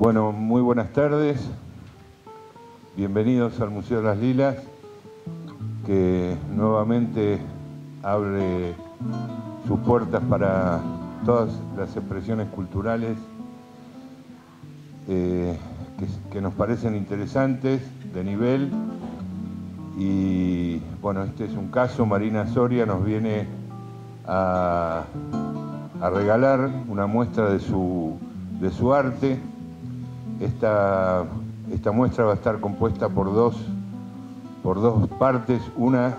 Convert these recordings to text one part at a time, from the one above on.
Bueno, muy buenas tardes. Bienvenidos al Museo de las Lilas, que nuevamente abre sus puertas para todas las expresiones culturales que nos parecen interesantes, de nivel. Y bueno, este es un caso. Marina Soria nos viene a regalar una muestra de su arte. Esta muestra va a estar compuesta por dos partes. Una,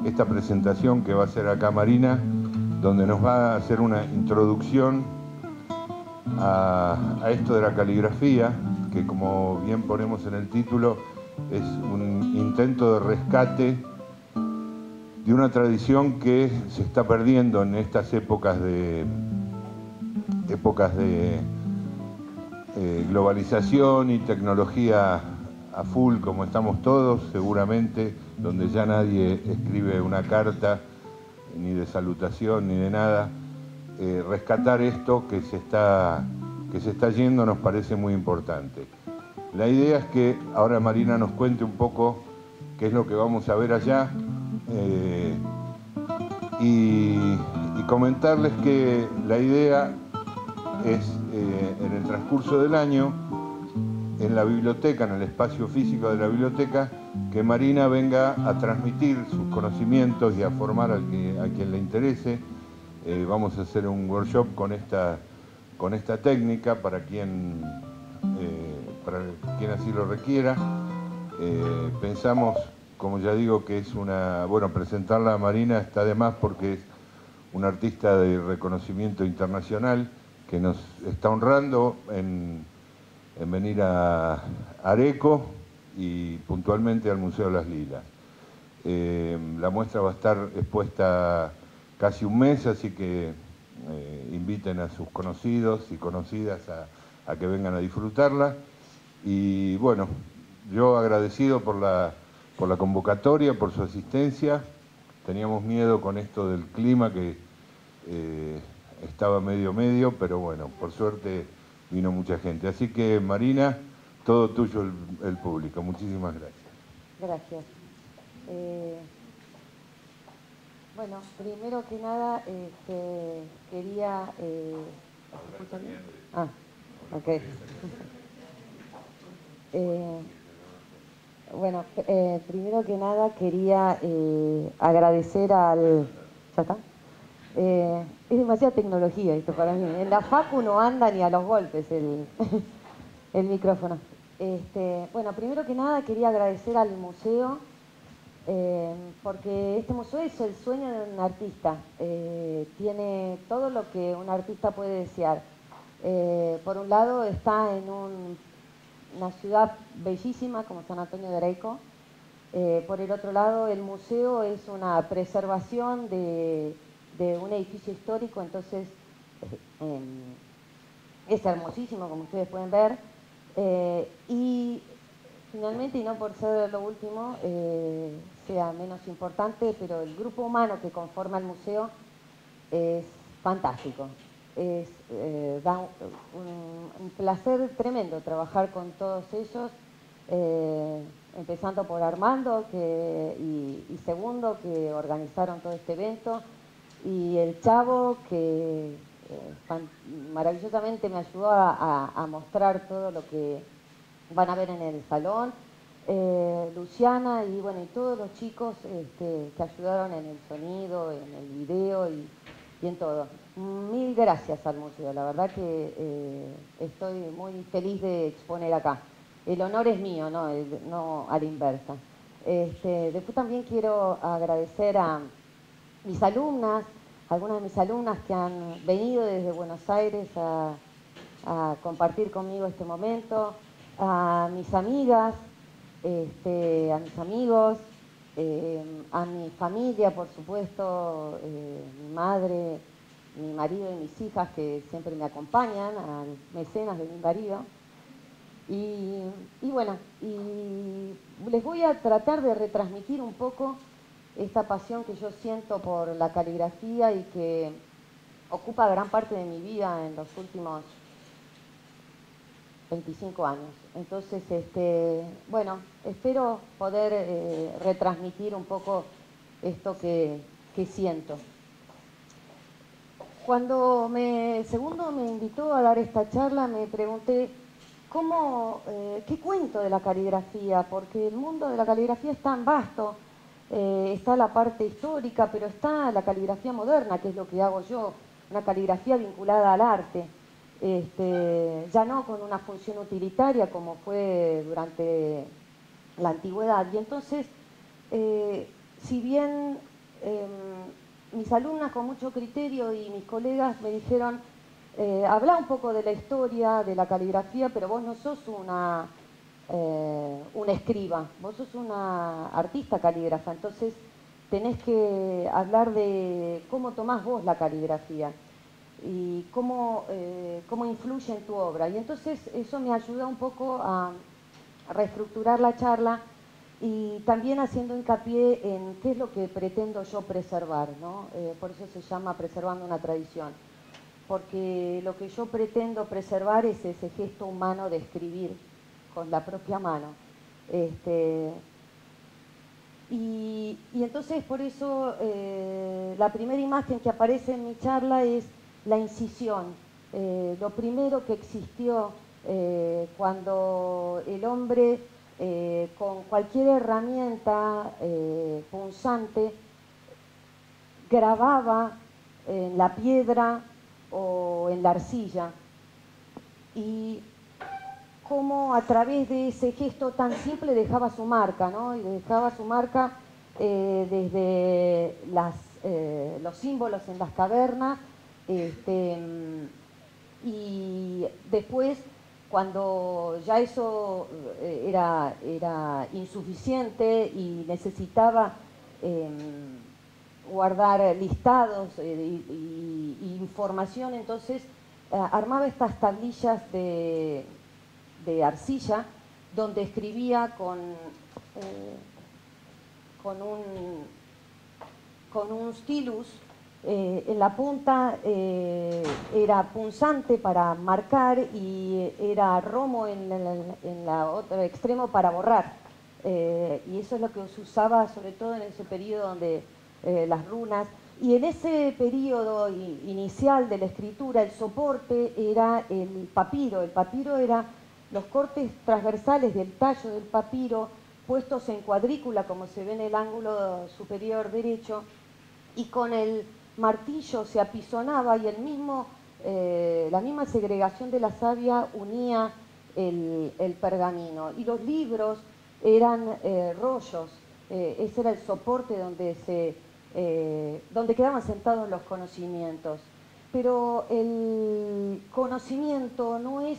esta presentación que va a hacer acá Marina, donde nos va a hacer una introducción a esto de la caligrafía, que como bien ponemos en el título, es un intento de rescate de una tradición que se está perdiendo en estas épocas de globalización y tecnología a full, como estamos todos seguramente, donde ya nadie escribe una carta ni de salutación ni de nada. Rescatar esto que se está yendo nos parece muy importante. La idea es que ahora Marina nos cuente un poco qué es lo que vamos a ver allá, y comentarles que la idea es, en el transcurso del año, en la biblioteca, en el espacio físico de la biblioteca, que Marina venga a transmitir sus conocimientos y a formar a quien le interese. Vamos a hacer un workshop con esta técnica para quien así lo requiera. Pensamos, como ya digo, que es presentarla a Marina está de más porque es una artista de reconocimiento internacional que nos está honrando en venir a Areco y puntualmente al Museo de las Lilas. La muestra va a estar expuesta casi un mes, así que inviten a sus conocidos y conocidas a que vengan a disfrutarla. Y bueno, yo agradecido por la convocatoria, por su asistencia. Teníamos miedo con esto del clima, que estaba medio, pero bueno, por suerte vino mucha gente. Así que Marina, todo tuyo el público. Muchísimas gracias. Gracias. Bueno, primero que nada quería... ¿se escucha bien? Ah, ok. Bueno, primero que nada quería agradecer al... ¿Ya está? Es demasiada tecnología esto para mí. En la facu no anda ni a los golpes el micrófono. Bueno, primero que nada quería agradecer al museo, porque este museo es el sueño de un artista. Tiene todo lo que un artista puede desear. Por un lado está en una ciudad bellísima como San Antonio de Areco. Por el otro lado, el museo es una preservación de un edificio histórico, entonces es hermosísimo, como ustedes pueden ver. Y finalmente, y no por ser lo último, sea menos importante, pero el grupo humano que conforma el museo es fantástico. Da un placer tremendo trabajar con todos ellos, empezando por Armando y Segundo, que organizaron todo este evento, y el Chavo, que maravillosamente me ayudó a mostrar todo lo que van a ver en el salón. Luciana y bueno, y todos los chicos que ayudaron en el sonido, en el video y en todo. Mil gracias al museo, la verdad que estoy muy feliz de exponer acá. El honor es mío, no a la inversa. Después también quiero agradecer a mis alumnas, algunas de mis alumnas que han venido desde Buenos Aires a compartir conmigo este momento, a mis amigas, a mis amigos, a mi familia, por supuesto, mi madre, mi marido y mis hijas que siempre me acompañan, a mecenas de mi marido. Y bueno, y les voy a tratar de retransmitir un poco esta pasión que yo siento por la caligrafía y que ocupa gran parte de mi vida en los últimos 25 años. Entonces, bueno, espero poder retransmitir un poco esto que siento. Cuando Segundo me invitó a dar esta charla, me pregunté qué cuento de la caligrafía, porque el mundo de la caligrafía es tan vasto. Está la parte histórica, pero está la caligrafía moderna, que es lo que hago yo, una caligrafía vinculada al arte. Ya no con una función utilitaria como fue durante la antigüedad. Y entonces, si bien mis alumnas con mucho criterio y mis colegas me dijeron, habla un poco de la historia, de la caligrafía, pero vos no sos una escriba, vos sos una artista calígrafa, entonces tenés que hablar de cómo tomás vos la caligrafía y cómo influye en tu obra. Y entonces eso me ayuda un poco a reestructurar la charla y también haciendo hincapié en qué es lo que pretendo yo preservar, ¿no? Por eso se llama Preservando una tradición, porque lo que yo pretendo preservar es ese gesto humano de escribir con la propia mano. Y entonces por eso la primera imagen que aparece en mi charla es la incisión, lo primero que existió cuando el hombre con cualquier herramienta punzante grababa en la piedra o en la arcilla, y cómo a través de ese gesto tan simple dejaba su marca, ¿no? Y dejaba su marca desde los símbolos en las cavernas, y después, cuando ya eso era insuficiente y necesitaba guardar listados y información, entonces armaba estas tablillas de arcilla donde escribía con un stylus. En la punta era punzante para marcar y era romo en el otro extremo para borrar. Y eso es lo que se usaba sobre todo en ese periodo donde las runas. Y en ese periodo inicial de la escritura, el soporte era el papiro. El papiro era los cortes transversales del tallo del papiro puestos en cuadrícula, como se ve en el ángulo superior derecho, y con el martillo se apisonaba y la misma segregación de la savia unía el pergamino. Y los libros eran rollos, ese era el soporte donde quedaban sentados los conocimientos. Pero el conocimiento no es,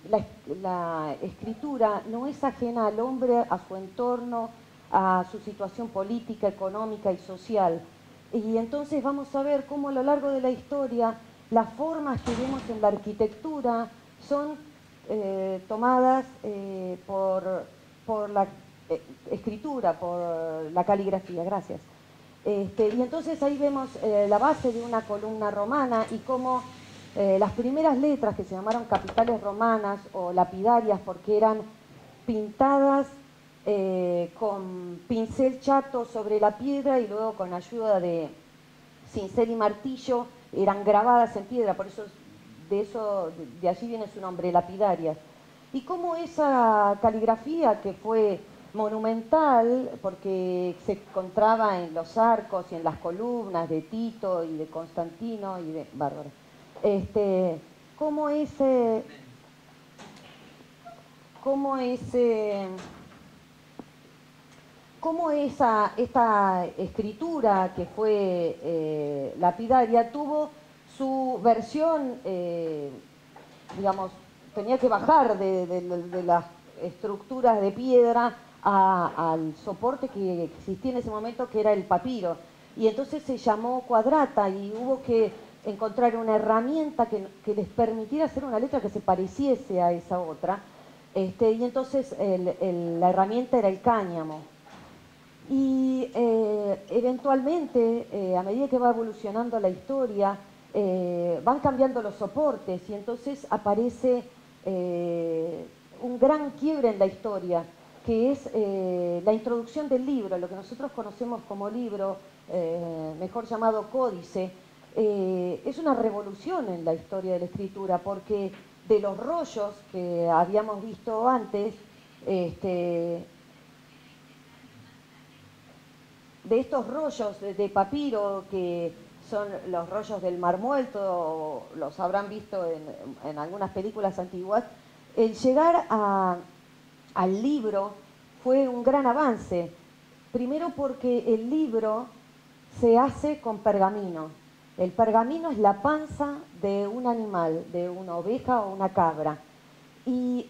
la escritura no es ajena al hombre, a su entorno, a su situación política, económica y social. Y entonces vamos a ver cómo a lo largo de la historia las formas que vemos en la arquitectura son tomadas por la escritura, por la caligrafía. Gracias. Y entonces ahí vemos la base de una columna romana y cómo las primeras letras, que se llamaron capitales romanas o lapidarias porque eran pintadas con pincel chato sobre la piedra y luego con ayuda de cincel y martillo eran grabadas en piedra, por eso de allí viene su nombre, lapidarias. Y cómo esa caligrafía, que fue monumental porque se encontraba en los arcos y en las columnas de Tito y de Constantino y de Bárbara, cómo esta escritura que fue lapidaria tuvo su versión, digamos, tenía que bajar de las estructuras de piedra al soporte que existía en ese momento, que era el papiro. Y entonces se llamó cuadrata y hubo que encontrar una herramienta que les permitiera hacer una letra que se pareciese a esa otra. Y entonces la herramienta era el cáñamo. Y eventualmente, a medida que va evolucionando la historia, van cambiando los soportes y entonces aparece un gran quiebre en la historia, que es la introducción del libro, lo que nosotros conocemos como libro, mejor llamado códice. Es una revolución en la historia de la escritura, porque de los rollos que habíamos visto antes, de estos rollos de papiro que son los rollos del Mar Muerto, los habrán visto en algunas películas antiguas, el llegar al libro fue un gran avance. Primero porque el libro se hace con pergamino. El pergamino es la panza de un animal, de una oveja o una cabra. Y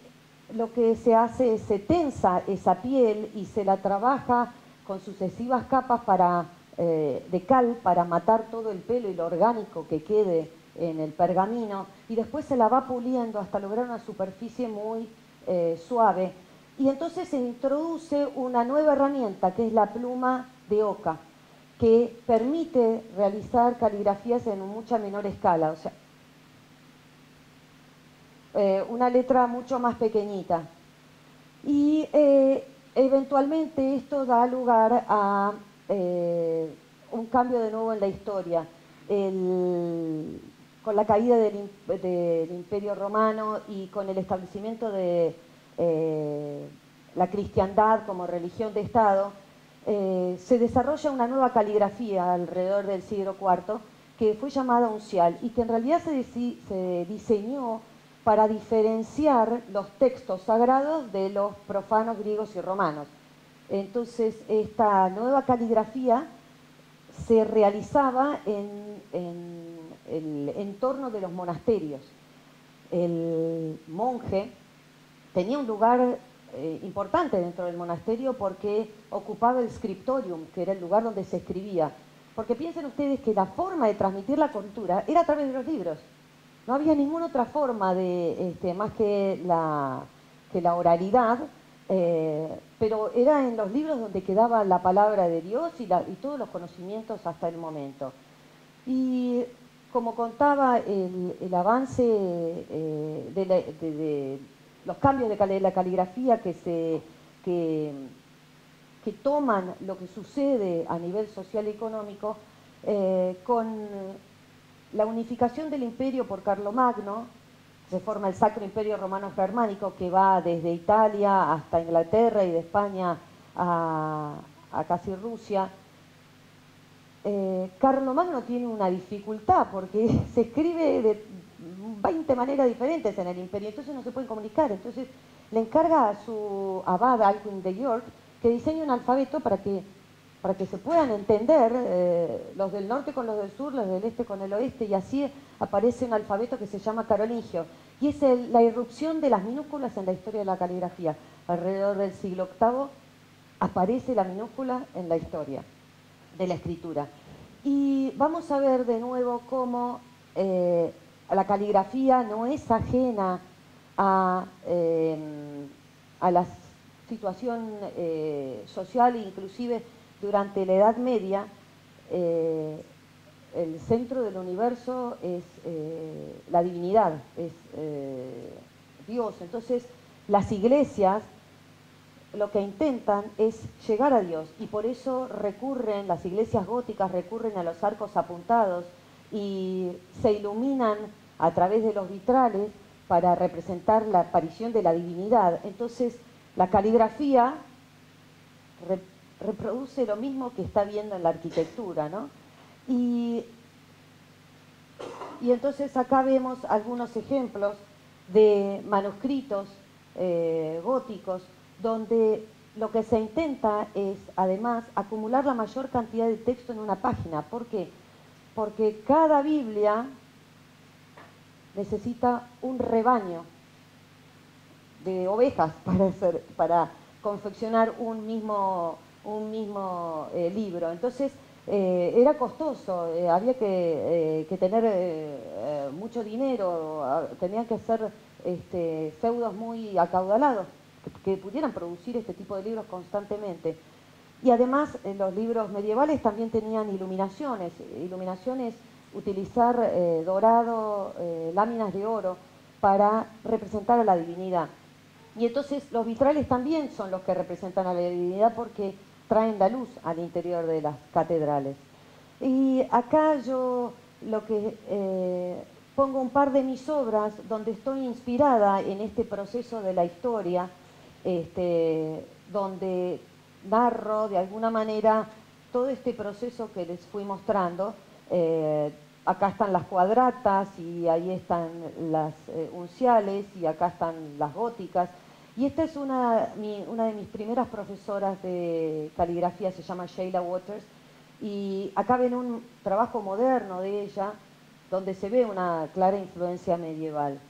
lo que se hace es se tensa esa piel y se la trabaja con sucesivas capas de cal para matar todo el pelo y lo orgánico que quede en el pergamino, y después se la va puliendo hasta lograr una superficie muy suave. Y entonces se introduce una nueva herramienta, que es la pluma de oca, que permite realizar caligrafías en mucha menor escala, o sea, una letra mucho más pequeñita. Y eventualmente esto da lugar a un cambio de nuevo en la historia. Con la caída del Imperio Romano y con el establecimiento de la cristiandad como religión de Estado, se desarrolla una nueva caligrafía alrededor del siglo IV que fue llamada uncial y que en realidad se diseñó para diferenciar los textos sagrados de los profanos griegos y romanos. Entonces, esta nueva caligrafía se realizaba en el entorno de los monasterios. El monje tenía un lugar importante dentro del monasterio porque ocupaba el scriptorium, que era el lugar donde se escribía. Porque piensen ustedes que la forma de transmitir la cultura era a través de los libros. No había ninguna otra forma más que la oralidad, pero era en los libros donde quedaba la palabra de Dios y todos los conocimientos hasta el momento. Y como contaba, el avance de los cambios de la caligrafía que toman lo que sucede a nivel social y económico con la unificación del imperio por Carlomagno, se forma el Sacro Imperio Romano Germánico que va desde Italia hasta Inglaterra y de España a casi Rusia. Carlomagno tiene una dificultad porque se escribe de 20 maneras diferentes en el imperio, entonces no se pueden comunicar. Entonces le encarga a su abad, Alcuin de York, que diseñe un alfabeto para que se puedan entender los del norte con los del sur, los del este con el oeste, y así aparece un alfabeto que se llama carolingio. Y es la irrupción de las minúsculas en la historia de la caligrafía. Alrededor del siglo VIII aparece la minúscula en la historia de la escritura. Y vamos a ver de nuevo cómo la caligrafía no es ajena a la situación social, inclusive durante la Edad Media. El centro del universo es la divinidad, es Dios. Entonces, las iglesias lo que intentan es llegar a Dios y por eso las iglesias góticas recurren a los arcos apuntados y se iluminan a través de los vitrales para representar la aparición de la divinidad. Entonces, la caligrafía reproduce lo mismo que está viendo en la arquitectura, ¿no? Y entonces acá vemos algunos ejemplos de manuscritos góticos donde lo que se intenta es, además, acumular la mayor cantidad de texto en una página. ¿Por qué? Porque cada Biblia necesita un rebaño de ovejas para confeccionar un mismo libro. Entonces, era costoso, había que tener mucho dinero, tenían que ser feudos muy acaudalados que pudieran producir este tipo de libros constantemente. Y además los libros medievales también tenían iluminaciones, utilizar dorado, láminas de oro, para representar a la divinidad. Y entonces los vitrales también son los que representan a la divinidad porque traen la luz al interior de las catedrales. Y acá yo lo que pongo un par de mis obras donde estoy inspirada en este proceso de la historia, donde narro de alguna manera todo este proceso que les fui mostrando. Acá están las cuadratas y ahí están las unciales y acá están las góticas. Y esta es una de mis primeras profesoras de caligrafía, se llama Sheila Waters, y acá ven un trabajo moderno de ella, donde se ve una clara influencia medieval.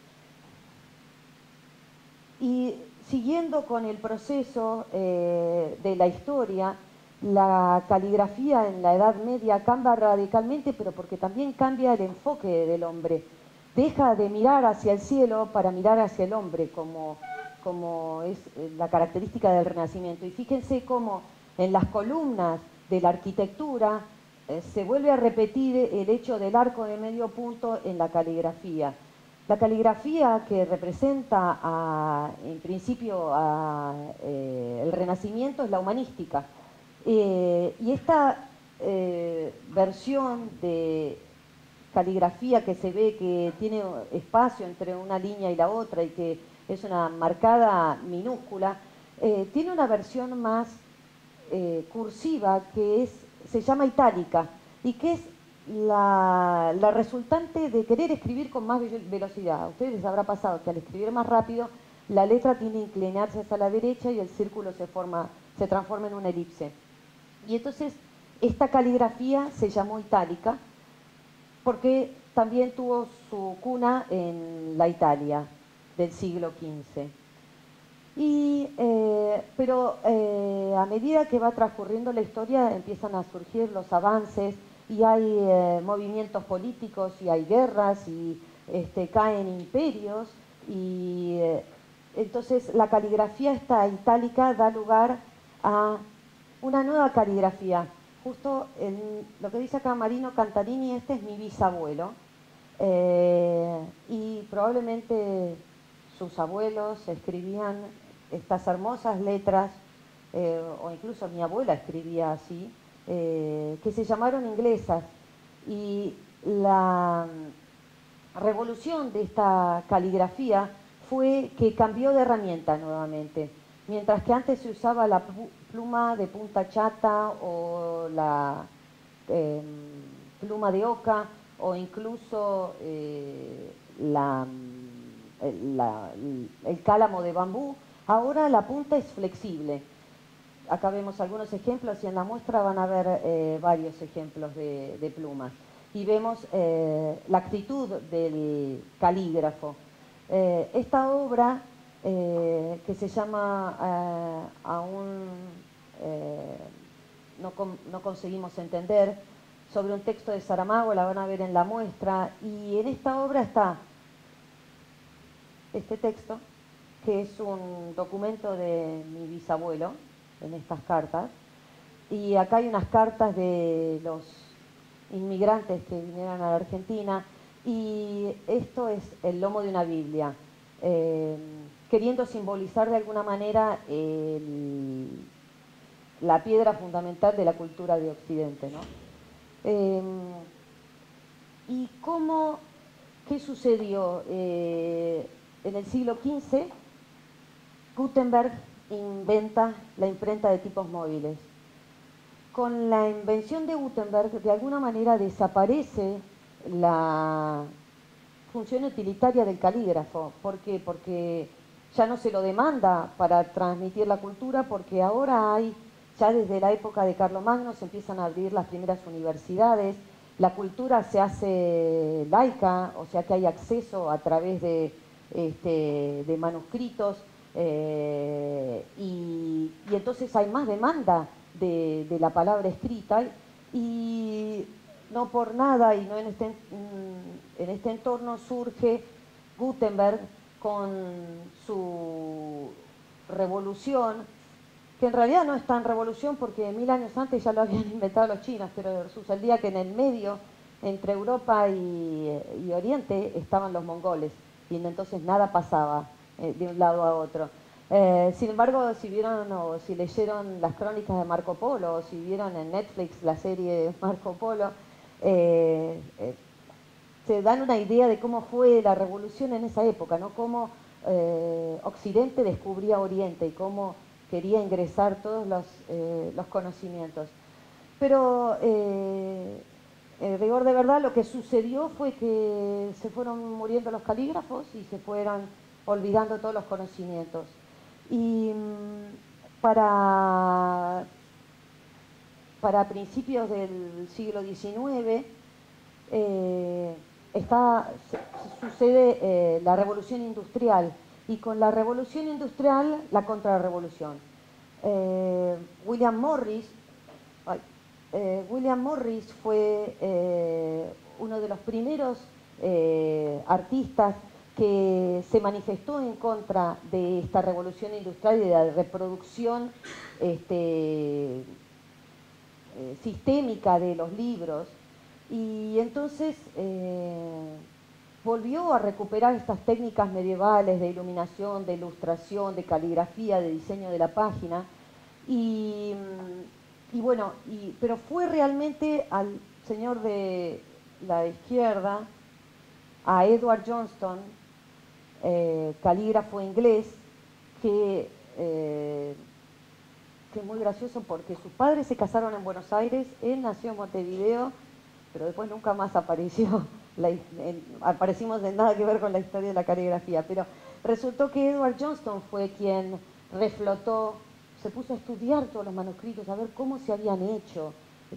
Y siguiendo con el proceso de la historia, la caligrafía en la Edad Media cambia radicalmente, pero porque también cambia el enfoque del hombre. Deja de mirar hacia el cielo para mirar hacia el hombre, como es la característica del Renacimiento. Y fíjense cómo en las columnas de la arquitectura se vuelve a repetir el hecho del arco de medio punto en la caligrafía. La caligrafía que representa en principio el Renacimiento es la humanística. Y esta versión de caligrafía que se ve que tiene espacio entre una línea y la otra y que es una marcada minúscula, tiene una versión más cursiva que se llama itálica y que es la resultante de querer escribir con más velocidad. A ustedes les habrá pasado que al escribir más rápido la letra tiende a inclinarse hacia la derecha y el círculo se transforma en una elipse. Y entonces esta caligrafía se llamó itálica porque también tuvo su cuna en la Italia del siglo XV. Pero a medida que va transcurriendo la historia empiezan a surgir los avances y hay movimientos políticos y hay guerras y caen imperios y entonces la caligrafía esta itálica da lugar a una nueva caligrafía. Justo lo que dice acá Marino Cantarini, este es mi bisabuelo y probablemente sus abuelos escribían estas hermosas letras, o incluso mi abuela escribía así, que se llamaron inglesas. Y la revolución de esta caligrafía fue que cambió de herramienta nuevamente. Mientras que antes se usaba la pluma de punta chata o la pluma de oca o incluso el cálamo de bambú, ahora la punta es flexible. Acá vemos algunos ejemplos y en la muestra van a ver varios ejemplos de plumas. Y vemos la actitud del calígrafo. Esta obra, que se llama Aún no conseguimos entender, sobre un texto de Saramago, la van a ver en la muestra. Y en esta obra está este texto, que es un documento de mi bisabuelo, en estas cartas. Y acá hay unas cartas de los inmigrantes que vinieron a la Argentina. Y esto es el lomo de una Biblia, queriendo simbolizar de alguna manera la piedra fundamental de la cultura de Occidente, ¿no? ¿Y qué sucedió? En el siglo XV, Gutenberg inventa la imprenta de tipos móviles. Con la invención de Gutenberg, de alguna manera desaparece la función utilitaria del calígrafo. ¿Por qué? Porque ya no se lo demanda para transmitir la cultura, porque ahora ya desde la época de Carlomagno se empiezan a abrir las primeras universidades, la cultura se hace laica, o sea que hay acceso a través de manuscritos, y entonces hay más demanda de la palabra escrita, y no por nada, y no en este entorno surge Gutenberg con su revolución, que en realidad no es tan revolución porque 1000 años antes ya lo habían inventado los chinos, pero sucedía que en el medio, entre Europa y Oriente, estaban los mongoles. y entonces nada pasaba de un lado a otro. Sin embargo, si vieron o si leyeron las crónicas de Marco Polo, o si vieron en Netflix la serie Marco Polo, se dan una idea de cómo fue la revolución en esa época, ¿no? Cómo Occidente descubría Oriente y cómo quería ingresar todos los conocimientos. Pero en rigor de verdad lo que sucedió fue que se fueron muriendo los calígrafos y se fueron olvidando todos los conocimientos. Y para principios del siglo XIX sucede la revolución industrial, y con la revolución industrial la contrarrevolución. William Morris fue uno de los primeros artistas que se manifestó en contra de esta revolución industrial y de la reproducción sistémica de los libros, y entonces volvió a recuperar estas técnicas medievales de iluminación, de ilustración, de caligrafía, de diseño de la página, pero fue realmente al señor de la izquierda, a Edward Johnston, calígrafo inglés, que es muy gracioso porque sus padres se casaron en Buenos Aires, él nació en Montevideo, pero después nunca más aparecimos en nada que ver con la historia de la caligrafía. Pero resultó que Edward Johnston fue quien reflotó, se puso a estudiar todos los manuscritos, a ver cómo se habían hecho,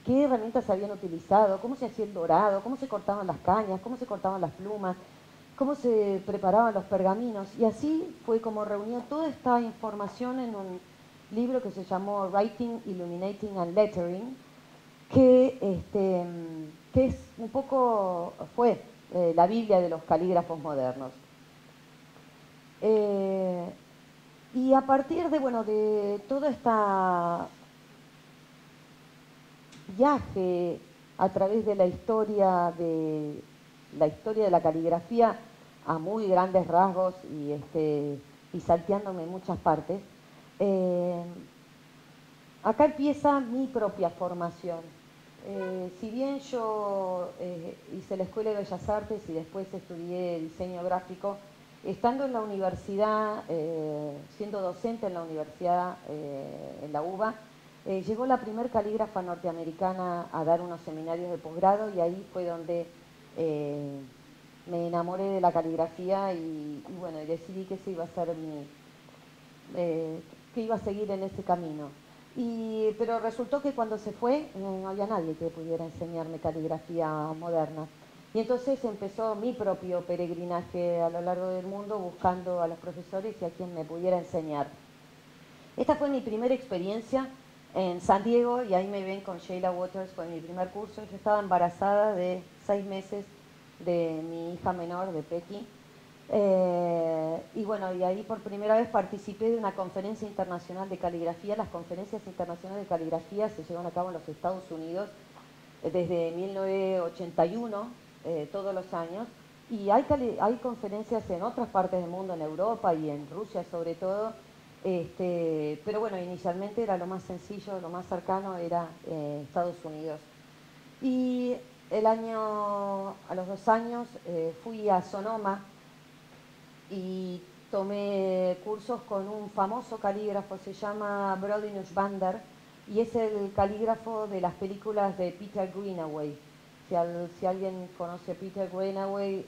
qué herramientas se habían utilizado, cómo se hacía el dorado, cómo se cortaban las cañas, cómo se cortaban las plumas, cómo se preparaban los pergaminos. Y así fue como reunió toda esta información en un libro que se llamó Writing, Illuminating and Lettering, que es un poco, fue la Biblia de los calígrafos modernos. Y a partir de todo este viaje a través de la historia de la caligrafía a muy grandes rasgos y salteándome en muchas partes, acá empieza mi propia formación. Si bien yo hice la Escuela de Bellas Artes y después estudié diseño gráfico, estando en la universidad, siendo docente en la universidad, en la UBA, llegó la primer calígrafa norteamericana a dar unos seminarios de posgrado, y ahí fue donde me enamoré de la caligrafía y decidí que ese iba a ser que iba a seguir en ese camino. Pero resultó que cuando se fue no había nadie que pudiera enseñarme caligrafía moderna. Y entonces empezó mi propio peregrinaje a lo largo del mundo buscando a los profesores y a quien me pudiera enseñar. Esta fue mi primera experiencia en San Diego, y ahí me ven con Sheila Waters, fue mi primer curso. Yo estaba embarazada de 6 meses de mi hija menor, de Pequi. Y ahí por primera vez participé de una conferencia internacional de caligrafía. Las conferencias internacionales de caligrafía se llevan a cabo en los Estados Unidos desde 1981, todos los años, y hay conferencias en otras partes del mundo, en Europa y en Rusia sobre todo, pero bueno, inicialmente era lo más sencillo, lo más cercano era Estados Unidos. Y a los 2 años fui a Sonoma y tomé cursos con un famoso calígrafo, se llama Brody Nussbander, y es el calígrafo de las películas de Peter Greenaway. Si alguien conoce a Peter Greenaway,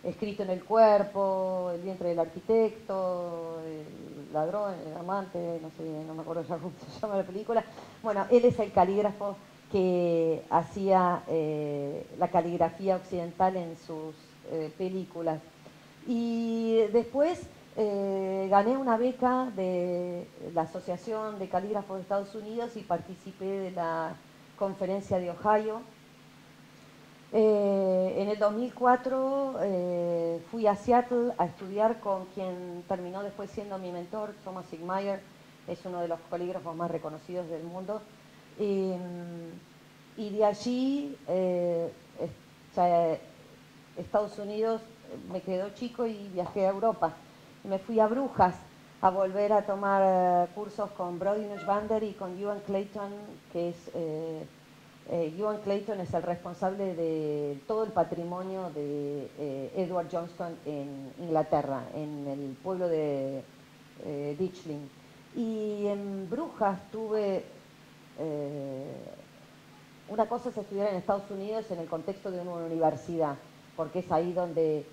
Escrito en el cuerpo, El vientre del arquitecto, El ladrón, El amante, no me acuerdo ya cómo se llama la película. Bueno, él es el calígrafo que hacía la caligrafía occidental en sus películas. Y después gané una beca de la Asociación de Calígrafos de Estados Unidos y participé de la conferencia de Ohio. En el 2004 fui a Seattle a estudiar con quien terminó después siendo mi mentor, Thomas Sigmayer, es uno de los calígrafos más reconocidos del mundo. Y de allí Estados Unidos me quedó chico y viajé a Europa. Me fui a Brujas a volver a tomar cursos con Brody Nussbander y con Ewan Clayton, que es... Ewan Clayton es el responsable de todo el patrimonio de Edward Johnston en Inglaterra, en el pueblo de Ditchling. Y en Brujas tuve... una cosa es estudiar en Estados Unidos en el contexto de una universidad, porque es ahí donde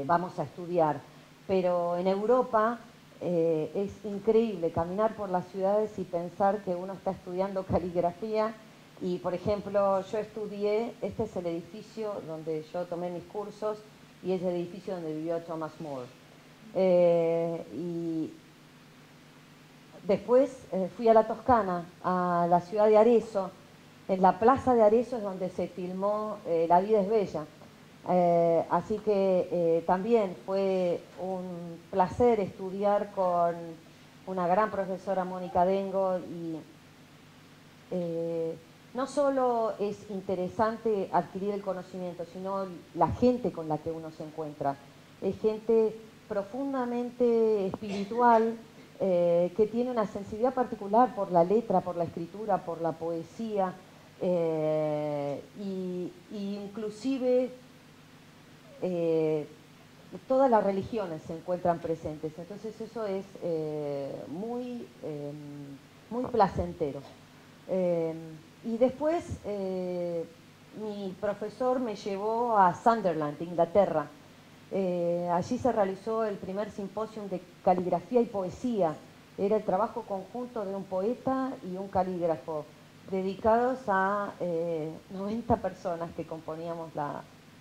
vamos a estudiar. Pero en Europa es increíble caminar por las ciudades y pensar que uno está estudiando caligrafía. Y, por ejemplo, yo estudié, este es el edificio donde yo tomé mis cursos y es el edificio donde vivió Thomas More. Y después fui a la Toscana, a la ciudad de Arezzo. En la plaza de Arezzo es donde se filmó La vida es bella. Así que también fue un placer estudiar con una gran profesora, Mónica Dengo, y no solo es interesante adquirir el conocimiento, sino la gente con la que uno se encuentra. Es gente profundamente espiritual, que tiene una sensibilidad particular por la letra, por la escritura, por la poesía, y inclusive todas las religiones se encuentran presentes. Entonces eso es muy placentero. Y después mi profesor me llevó a Sunderland, Inglaterra. Allí se realizó el primer simposio de caligrafía y poesía. Era el trabajo conjunto de un poeta y un calígrafo, dedicados a 90 personas que componíamos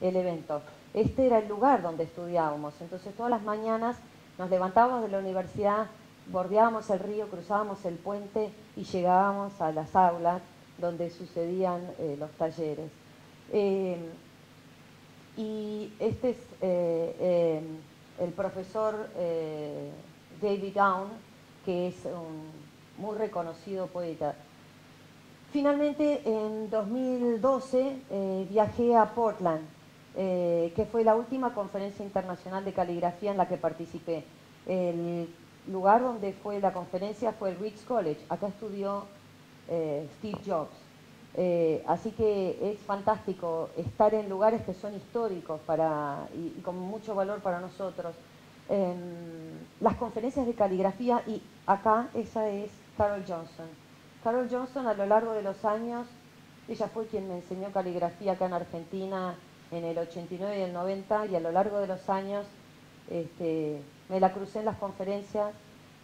el evento. Este era el lugar donde estudiábamos. Entonces todas las mañanas nos levantábamos de la universidad, bordeábamos el río, cruzábamos el puente y llegábamos a las aulas donde sucedían los talleres. Y este es el profesor David Down, que es un muy reconocido poeta. Finalmente, en 2012 viajé a Portland, que fue la última conferencia internacional de caligrafía en la que participé. El lugar donde fue la conferencia fue el Reeds College. Acá estudió Steve Jobs. Así que es fantástico estar en lugares que son históricos y con mucho valor para nosotros. Las conferencias de caligrafía, y acá esa es Carol Johnson. Carol Johnson, a lo largo de los años, ella fue quien me enseñó caligrafía acá en Argentina en el 89 y el 90, y a lo largo de los años me la crucé en las conferencias,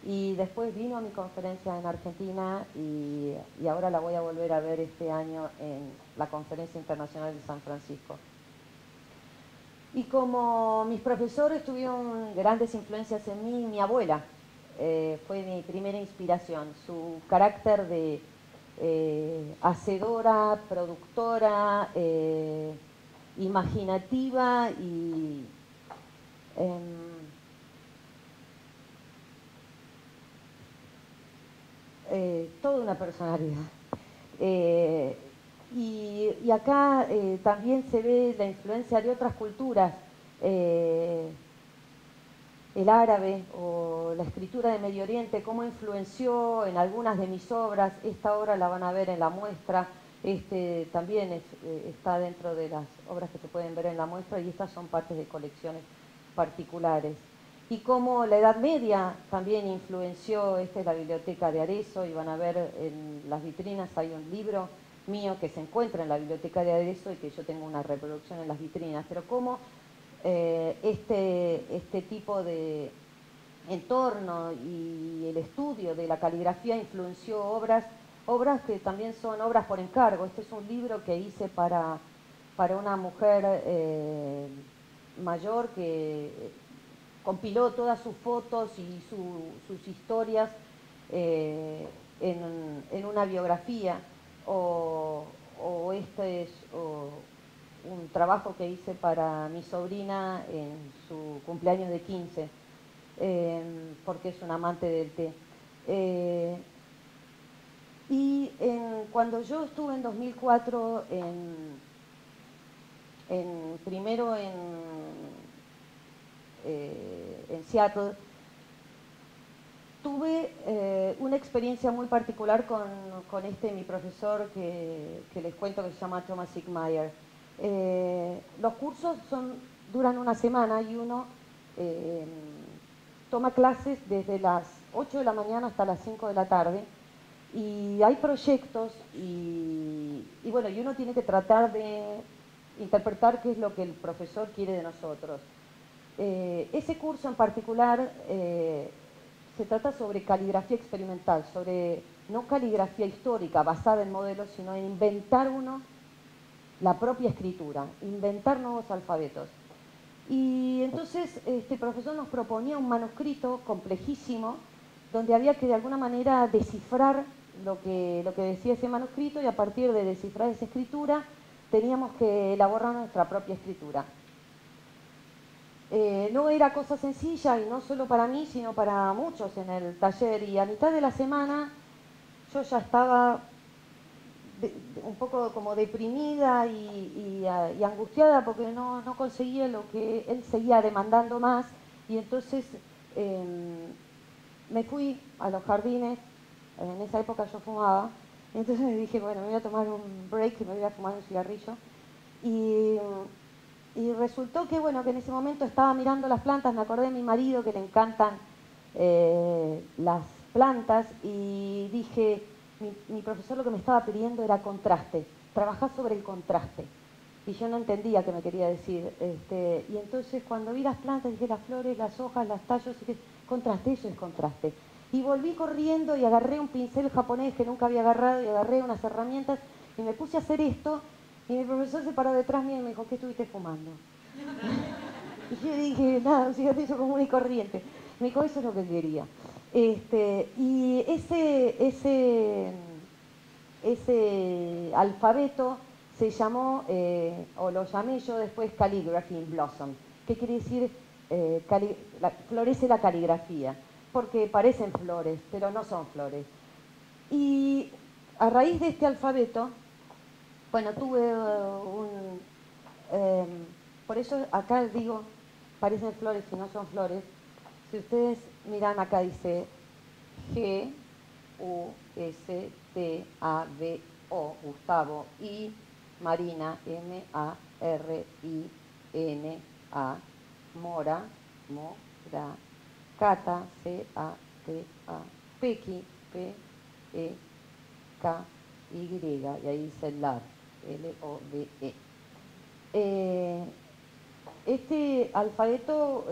y después vino a mi conferencia en Argentina y ahora la voy a volver a ver este año en la Conferencia Internacional de San Francisco. Y como mis profesores tuvieron grandes influencias en mí, mi abuela fue mi primera inspiración. Su carácter de hacedora, productora, imaginativa y toda una personalidad. Y acá también se ve la influencia de otras culturas, el árabe o la escritura de Medio Oriente, cómo influenció en algunas de mis obras. Esta obra la van a ver en la muestra, también está dentro de las obras que se pueden ver en la muestra, y estas son partes de colecciones particulares. Y cómo la Edad Media también influenció. Esta es la biblioteca de Arezzo, y van a ver en las vitrinas hay un libro mío que se encuentra en la biblioteca de Arezzo y que yo tengo una reproducción en las vitrinas. Pero cómo este tipo de entorno y el estudio de la caligrafía influenció obras que también son obras por encargo. Este es un libro que hice para una mujer mayor que compiló todas sus fotos y sus historias en una biografía, o este es un trabajo que hice para mi sobrina en su cumpleaños de 15, porque es un amante del té. Y cuando yo estuve en 2004 primero en en Seattle, tuve una experiencia muy particular con mi profesor que les cuento, que se llama Thomas Sigmayer. Los cursos duran una semana y uno toma clases desde las 8 de la mañana hasta las 5 de la tarde, y hay proyectos y bueno, y uno tiene que tratar de interpretar qué es lo que el profesor quiere de nosotros. Ese curso en particular se trata sobre caligrafía experimental, sobre no caligrafía histórica basada en modelos, sino en inventar uno la propia escritura, inventar nuevos alfabetos. Y entonces este profesor nos proponía un manuscrito complejísimo donde había que de alguna manera descifrar lo que decía ese manuscrito, y a partir de descifrar esa escritura teníamos que elaborar nuestra propia escritura. No era cosa sencilla, y no solo para mí, sino para muchos en el taller, y a mitad de la semana yo ya estaba un poco como deprimida y angustiada porque no conseguía lo que él seguía demandando más, y entonces me fui a los jardines. En esa época yo fumaba, y entonces me dije, bueno, me voy a tomar un break y me voy a fumar un cigarrillo. Y resultó que, bueno, que en ese momento estaba mirando las plantas, me acordé de mi marido que le encantan las plantas, y dije, mi profesor lo que me estaba pidiendo era contraste, trabajar sobre el contraste. Y yo no entendía qué me quería decir. Y entonces cuando vi las plantas, dije, las flores, las hojas, los tallos, dije, contraste, eso es contraste. Y volví corriendo y agarré un pincel japonés que nunca había agarrado, y agarré unas herramientas y me puse a hacer esto. Y mi profesor se paró detrás mío y me dijo, ¿qué estuviste fumando? Y yo dije, nada, un cigarrillo común y corriente. Me dijo, eso es lo que quería. Y ese alfabeto se llamó, o lo llamé yo después, Calligraphy in Blossom. ¿Qué quiere decir? Florece la caligrafía, porque parecen flores, pero no son flores. Y a raíz de este alfabeto, bueno, tuve por eso acá digo, parecen flores y no son flores. Si ustedes miran acá dice G-U-S-T-A-V-O, Gustavo, y Marina, M-A-R-I-N-A, Mora, Mora, Cata, C-A-T-A, Pequi, P-E-K-Y, y ahí dice LAR, L-O-V-E. Este alfabeto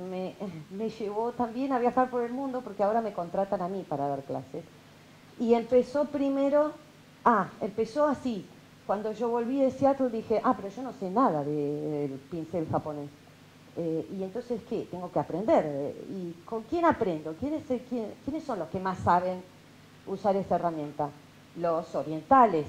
me llevó también a viajar por el mundo, porque ahora me contratan a mí para dar clases. Y empezó primero, empezó así. Cuando yo volví de Seattle dije, pero yo no sé nada del pincel japonés. Y entonces, ¿qué? Tengo que aprender. ¿Y con quién aprendo? ¿Quiénes son los que más saben usar esa herramienta? Los orientales.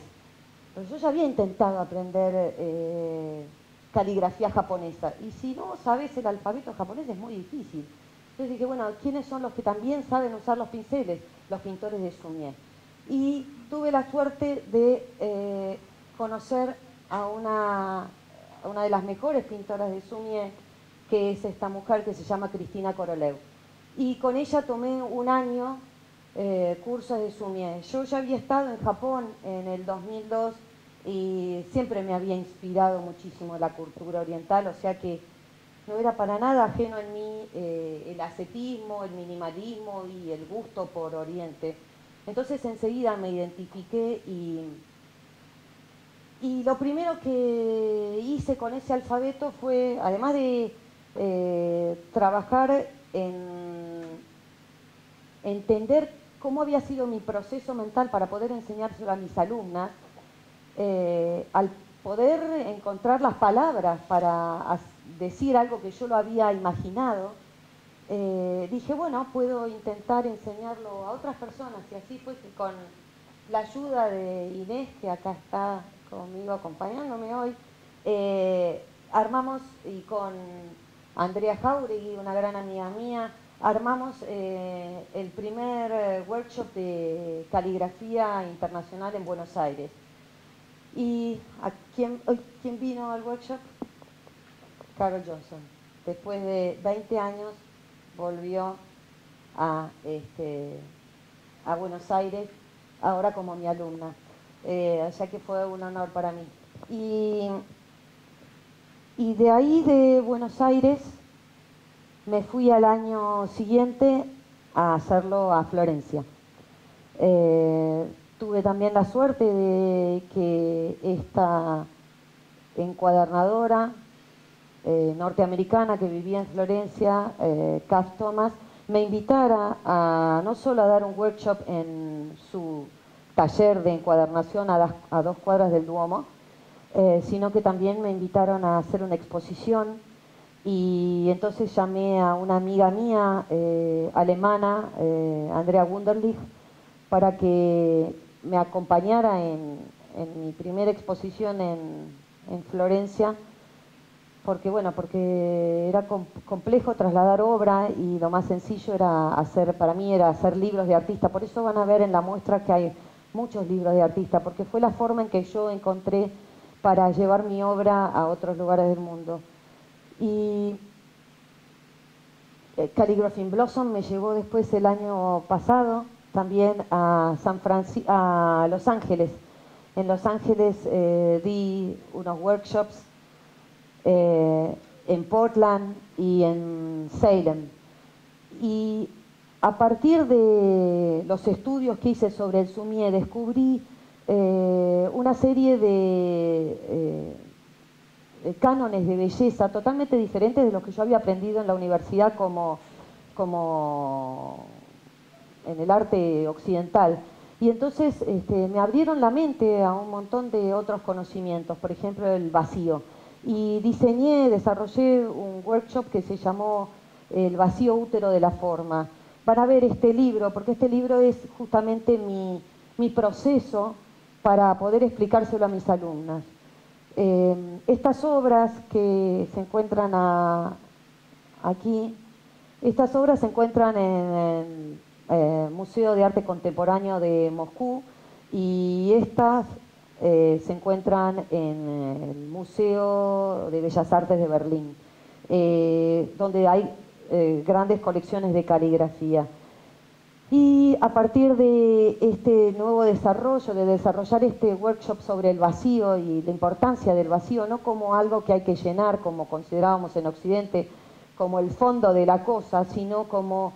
Pero yo ya había intentado aprender caligrafía japonesa, y si no sabes el alfabeto japonés es muy difícil. Entonces dije, bueno, ¿quiénes son los que también saben usar los pinceles? Los pintores de Sumier. Y tuve la suerte de conocer a una de las mejores pintoras de Sumier, que es esta mujer que se llama Cristina Korolev. Y con ella tomé un año cursos de Sumier. Yo ya había estado en Japón en el 2002 y siempre me había inspirado muchísimo la cultura oriental, o sea que no era para nada ajeno en mí el ascetismo, el minimalismo y el gusto por Oriente. Entonces enseguida me identifiqué, y lo primero que hice con ese alfabeto fue, además de trabajar en entender cómo había sido mi proceso mental para poder enseñárselo a mis alumnas, al poder encontrar las palabras para decir algo que yo lo había imaginado, dije, bueno, puedo intentar enseñarlo a otras personas, y así fue que con la ayuda de Inés, que acá está conmigo acompañándome hoy, armamos, y con Andrea Jauregui, una gran amiga mía, armamos el primer workshop de caligrafía internacional en Buenos Aires. ¿Y quién vino al workshop? Carol Johnson. después de 20 años, volvió a Buenos Aires, ahora como mi alumna. O sea que fue un honor para mí. Y de ahí de Buenos Aires me fui al año siguiente a hacerlo a Florencia. Tuve también la suerte de que esta encuadernadora norteamericana que vivía en Florencia, Kath Thomas, me invitara a no solo a dar un workshop en su taller de encuadernación a 2 cuadras del Duomo, sino que también me invitaron a hacer una exposición. Y entonces llamé a una amiga mía alemana, Andrea Wunderlich, para que me acompañara en mi primera exposición en Florencia, porque era complejo trasladar obra y lo más sencillo para mí era hacer libros de artista. Por eso van a ver en la muestra que hay muchos libros de artista, porque fue la forma en que yo encontré para llevar mi obra a otros lugares del mundo. Y Calligraphy in Blossom me llevó después el año pasado también a Los Ángeles. En Los Ángeles di unos workshops en Portland y en Salem. Y a partir de los estudios que hice sobre el Sumier, descubrí una serie de cánones de belleza totalmente diferentes de los que yo había aprendido en la universidad como en el arte occidental. Y entonces me abrieron la mente a un montón de otros conocimientos, por ejemplo el vacío. Y desarrollé un workshop que se llamó El vacío útero de la forma. Van a ver este libro, porque este libro es justamente mi proceso para poder explicárselo a mis alumnas. Estas obras que se encuentran aquí, estas obras se encuentran en el Museo de Arte Contemporáneo de Moscú y estas se encuentran en el Museo de Bellas Artes de Berlín, donde hay grandes colecciones de caligrafía. Y a partir de este nuevo desarrollo, de desarrollar este workshop sobre el vacío y la importancia del vacío, no como algo que hay que llenar, como considerábamos en Occidente, como el fondo de la cosa, sino como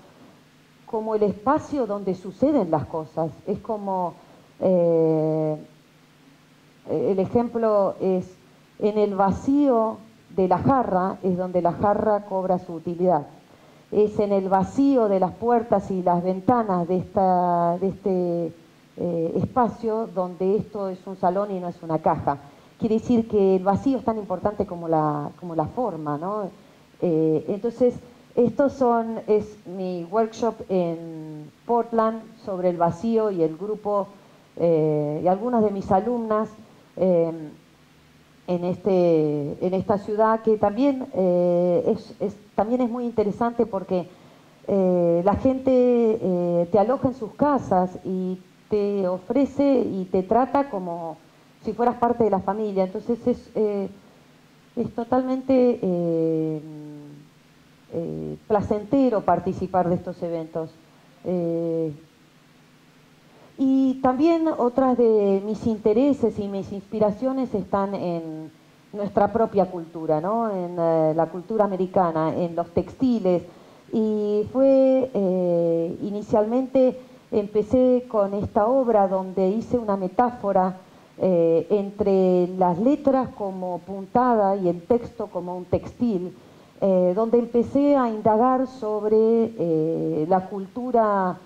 el espacio donde suceden las cosas. Es como, el ejemplo es, en el vacío de la jarra es donde la jarra cobra su utilidad. Es en el vacío de las puertas y las ventanas de este espacio donde esto es un salón y no es una caja. Quiere decir que el vacío es tan importante como la forma, ¿no? Entonces, es mi workshop en Portland sobre el vacío y el grupo y algunas de mis alumnas en esta ciudad, que también también es muy interesante porque la gente te aloja en sus casas y te ofrece y te trata como si fueras parte de la familia. Entonces es totalmente placentero participar de estos eventos. Y también otras de mis intereses y mis inspiraciones están en nuestra propia cultura, ¿no? En la cultura americana, en los textiles. Y inicialmente empecé con esta obra donde hice una metáfora entre las letras como puntada y el texto como un textil, donde empecé a indagar sobre la cultura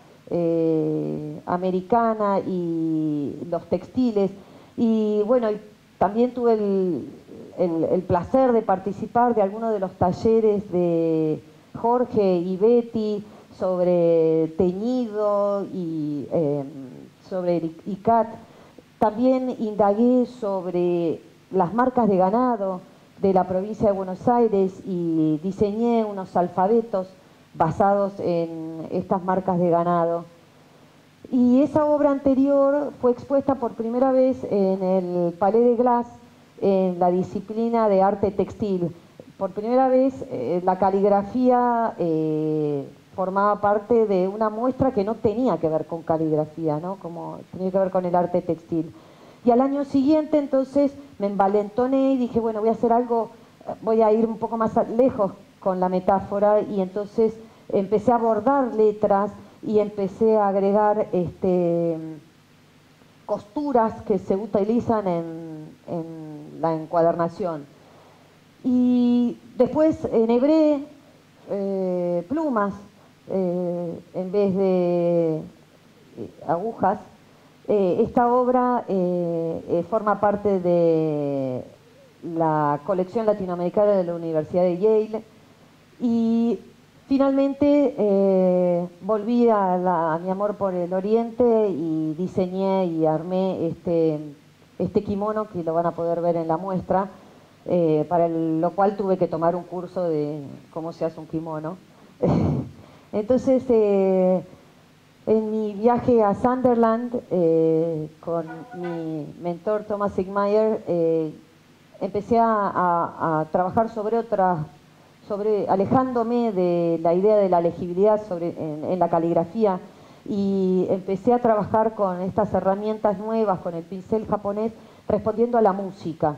americana y los textiles. Y bueno, también tuve el placer de participar de algunos de los talleres de Jorge y Betty sobre teñido y sobre ICAT. También indagué sobre las marcas de ganado de la provincia de Buenos Aires y diseñé unos alfabetos basados en estas marcas de ganado. Y esa obra anterior fue expuesta por primera vez en el Palais de Glace, en la disciplina de arte textil, por primera vez la caligrafía formaba parte de una muestra que no tenía que ver con caligrafía, ¿no? Como tenía que ver con el arte textil. Y al año siguiente entonces me envalentoné y dije, bueno, voy a hacer algo, voy a ir un poco más lejos con la metáfora, y entonces empecé a bordar letras y empecé a agregar costuras que se utilizan en la encuadernación. Y después enhebré plumas en vez de agujas. Esta obra forma parte de la colección latinoamericana de la Universidad de Yale, y finalmente volví a mi amor por el Oriente y diseñé y armé este kimono, que lo van a poder ver en la muestra, para lo cual tuve que tomar un curso de cómo se hace un kimono. Entonces, en mi viaje a Sunderland, con mi mentor Thomas Sigmayer, empecé a trabajar alejándome de la idea de la legibilidad en la caligrafía, y empecé a trabajar con estas herramientas nuevas, con el pincel japonés, respondiendo a la música,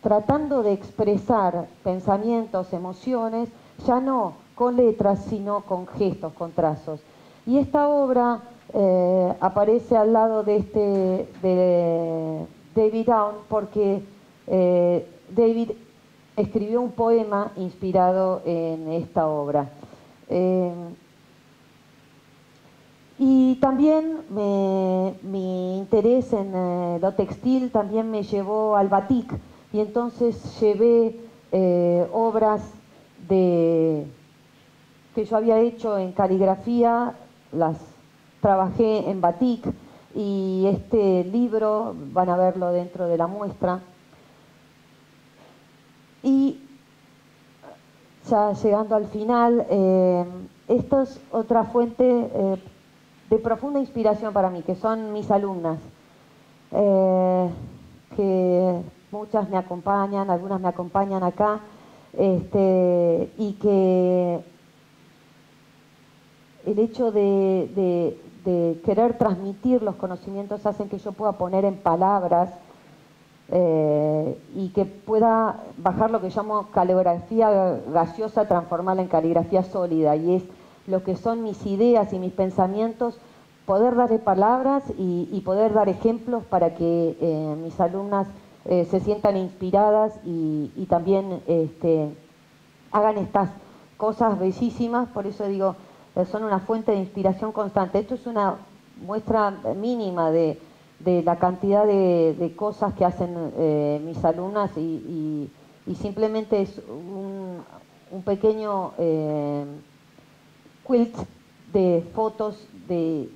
tratando de expresar pensamientos, emociones, ya no con letras, sino con gestos, con trazos. Y esta obra aparece al lado de David Down, porque David escribió un poema inspirado en esta obra. Y también mi interés en lo textil también me llevó al batik, y entonces llevé obras que yo había hecho en caligrafía, las trabajé en batik, y este libro van a verlo dentro de la muestra. Y ya llegando al final, esto es otra fuente de profunda inspiración para mí, que son mis alumnas, que muchas me acompañan, algunas me acompañan acá, y que el hecho de querer transmitir los conocimientos hacen que yo pueda poner en palabras y que pueda bajar lo que llamo caligrafía gaseosa, transformarla en caligrafía sólida, y es lo que son mis ideas y mis pensamientos, poder darle palabras y poder dar ejemplos para que mis alumnas se sientan inspiradas y también hagan estas cosas bellísimas. Por eso digo, son una fuente de inspiración constante. Esto es una muestra mínima de la cantidad de cosas que hacen mis alumnas, y simplemente es un pequeño quilt de fotos de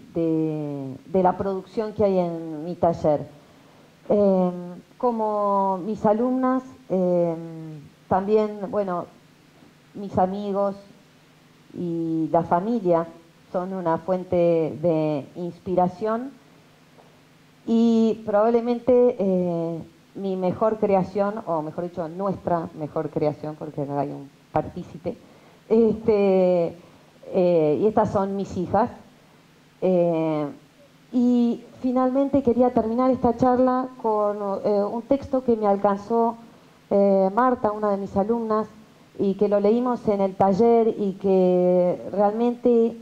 la producción que hay en mi taller. Como mis alumnas, también, bueno, mis amigos y la familia son una fuente de inspiración, y probablemente mi mejor creación, o mejor dicho, nuestra mejor creación, porque hay un partícipe, y estas son mis hijas. Y finalmente quería terminar esta charla con un texto que me alcanzó Marta, una de mis alumnas, y que lo leímos en el taller, y que realmente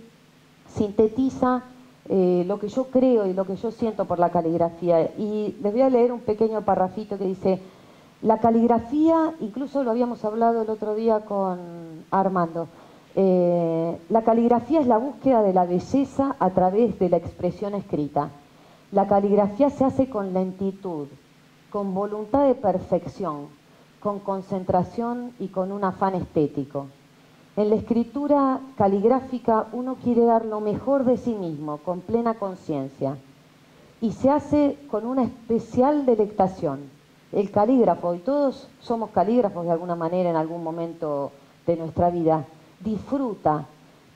sintetiza lo que yo creo y lo que yo siento por la caligrafía. Y les voy a leer un pequeño parrafito que dice: la caligrafía, incluso lo habíamos hablado el otro día con Armando, la caligrafía es la búsqueda de la belleza a través de la expresión escrita. La caligrafía se hace con lentitud, con voluntad de perfección, con concentración y con un afán estético. En la escritura caligráfica uno quiere dar lo mejor de sí mismo, con plena conciencia, y se hace con una especial delectación. El calígrafo, y todos somos calígrafos de alguna manera en algún momento de nuestra vida, disfruta,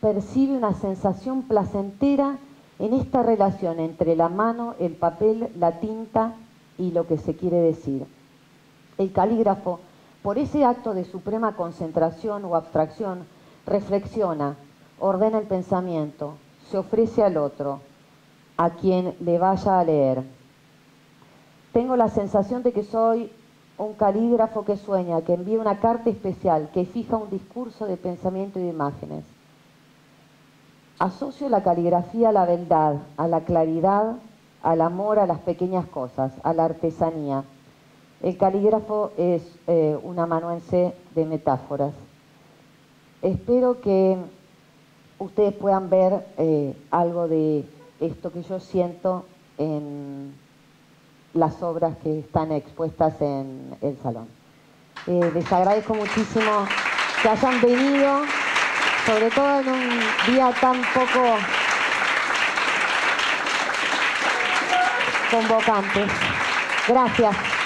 percibe una sensación placentera en esta relación entre la mano, el papel, la tinta y lo que se quiere decir. El calígrafo por ese acto de suprema concentración o abstracción, reflexiona, ordena el pensamiento, se ofrece al otro, a quien le vaya a leer. Tengo la sensación de que soy un calígrafo que sueña, que envía una carta especial, que fija un discurso de pensamiento y de imágenes. Asocio la caligrafía a la beldad, a la claridad, al amor a las pequeñas cosas, a la artesanía. El calígrafo es un amanuense de metáforas. Espero que ustedes puedan ver algo de esto que yo siento en las obras que están expuestas en el salón. Les agradezco muchísimo que hayan venido, sobre todo en un día tan poco convocante. Gracias.